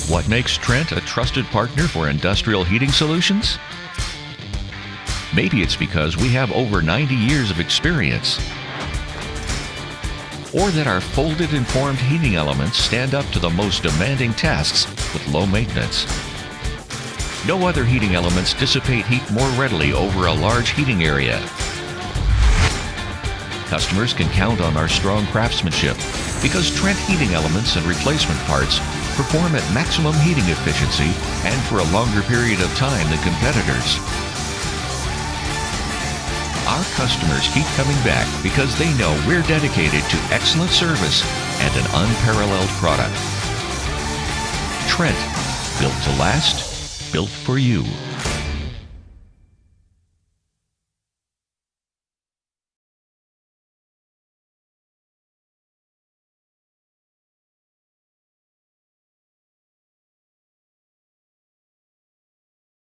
What makes Trent a trusted partner for industrial heating solutions? Maybe it's because we have over 90 years of experience. Or that our folded and formed heating elements stand up to the most demanding tasks with low maintenance. No other heating elements dissipate heat more readily over a large heating area. Customers can count on our strong craftsmanship because Trent heating elements and replacement parts perform at maximum heating efficiency and for a longer period of time than competitors. Our customers keep coming back because they know we're dedicated to excellent service and an unparalleled product. Trent, built to last, built for you.